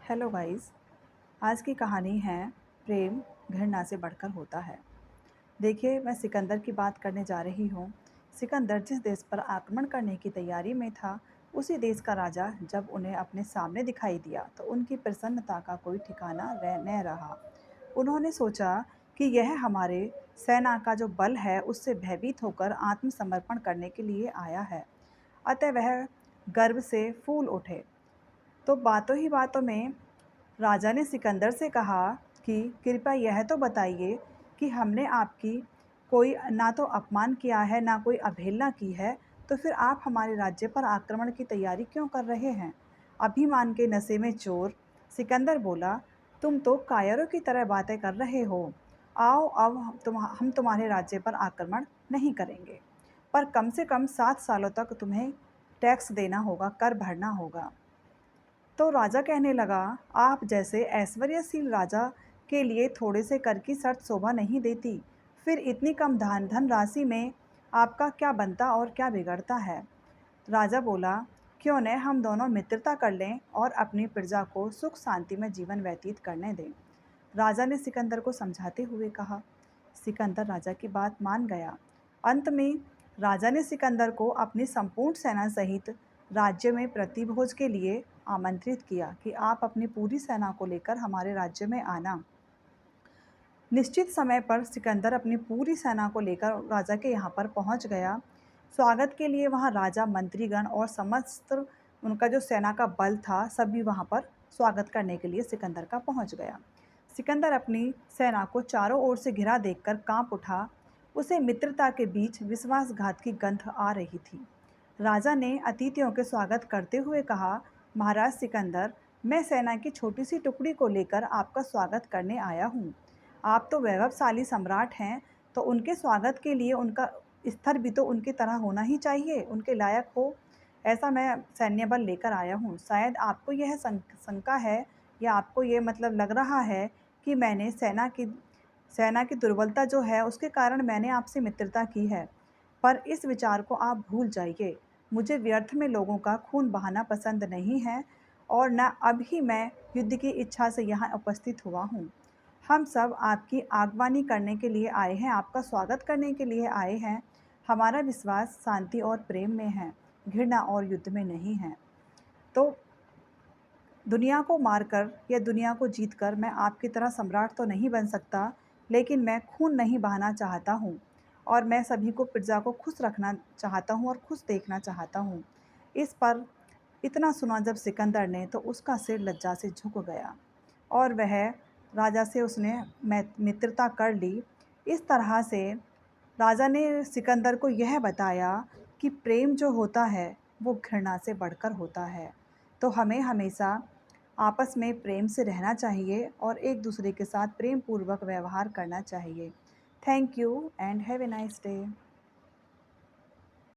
Hello guys. आज की कहानी है प्रेम घृणा से बढ़कर होता है। देखिए, मैं सिकंदर की बात करने जा रही हूँ। सिकंदर जिस देश पर आक्रमण करने की तैयारी में था, उसी देश का राजा जब उन्हें अपने सामने दिखाई दिया तो उनकी प्रसन्नता का कोई ठिकाना न रहा। उन्होंने सोचा कि यह हमारे सेना का जो बल है उससे भयभीत होकर आत्मसमर्पण करने के लिए आया है। अतः वह गर्व से फूल उठे। तो बातों ही बातों में राजा ने सिकंदर से कहा कि कृपया यह तो बताइए कि हमने आपकी कोई ना तो अपमान किया है, ना कोई अवहेलना की है, तो फिर आप हमारे राज्य पर आक्रमण की तैयारी क्यों कर रहे हैं? अभिमान के नशे में चोर। सिकंदर बोला, तुम तो कायरों की तरह बातें कर रहे हो। आओ, अब हम तुम्हारे राज्य पर आक्रमण नहीं करेंगे, पर कम से कम 7 सालों तक तुम्हें टैक्स देना होगा, कर भरना होगा। तो राजा कहने लगा, आप जैसे ऐश्वर्यशील राजा के लिए थोड़े से कर की शर्त शोभा नहीं देती। फिर इतनी कम धनराशि में आपका क्या बनता और क्या बिगड़ता है? राजा बोला, क्यों न हम दोनों मित्रता कर लें और अपनी प्रजा को सुख शांति में जीवन व्यतीत करने दें। राजा ने सिकंदर को समझाते हुए कहा। सिकंदर राजा की बात मान गया। अंत में राजा ने सिकंदर को अपनी संपूर्ण सेना सहित राज्य में प्रतिभोज के लिए आमंत्रित किया कि आप अपनी पूरी सेना को लेकर हमारे राज्य में आना। निश्चित समय पर सिकंदर अपनी पूरी सेना को लेकर राजा के यहाँ पर पहुँच गया। स्वागत के लिए वहाँ राजा, मंत्रीगण और समस्त उनका जो सेना का बल था, सभी वहाँ पर स्वागत करने के लिए सिकंदर का पहुँच गया। सिकंदर अपनी सेना को चारों ओर से घिरा देखकर कांप उठा। उसे मित्रता के बीच विश्वासघात की गंध आ रही थी। राजा ने अतिथियों के स्वागत करते हुए कहा, महाराज सिकंदर, मैं सेना की छोटी सी टुकड़ी को लेकर आपका स्वागत करने आया हूँ। आप तो वैभवशाली सम्राट हैं, तो उनके स्वागत के लिए उनका स्तर भी तो उनकी तरह होना ही चाहिए, उनके लायक हो। ऐसा मैं सैन्य बल लेकर आया हूँ। शायद आपको यह शंका है या आपको ये मतलब लग रहा है कि मैंने सेना की दुर्बलता जो है उसके कारण मैंने आपसे मित्रता की है। पर इस विचार को आप भूल जाइए। मुझे व्यर्थ में लोगों का खून बहाना पसंद नहीं है और न अभी मैं युद्ध की इच्छा से यहाँ उपस्थित हुआ हूँ। हम सब आपकी आगवानी करने के लिए आए हैं, आपका स्वागत करने के लिए आए हैं। हमारा विश्वास शांति और प्रेम में है, घृणा और युद्ध में नहीं है। तो दुनिया को मारकर या दुनिया को जीतकर मैं आपकी तरह सम्राट तो नहीं बन सकता, लेकिन मैं खून नहीं बहाना चाहता हूँ और मैं सभी को प्रजा को खुश रखना चाहता हूँ और खुश देखना चाहता हूँ। इस पर इतना सुना जब सिकंदर ने, तो उसका सिर लज्जा से झुक गया और वह राजा से उसने मित्रता कर ली। इस तरह से राजा ने सिकंदर को यह बताया कि प्रेम जो होता है वो घृणा से बढ़कर होता है। तो हमें हमेशा आपस में प्रेम से रहना चाहिए और एक दूसरे के साथ प्रेम पूर्वक व्यवहार करना चाहिए। Thank you and have a nice day.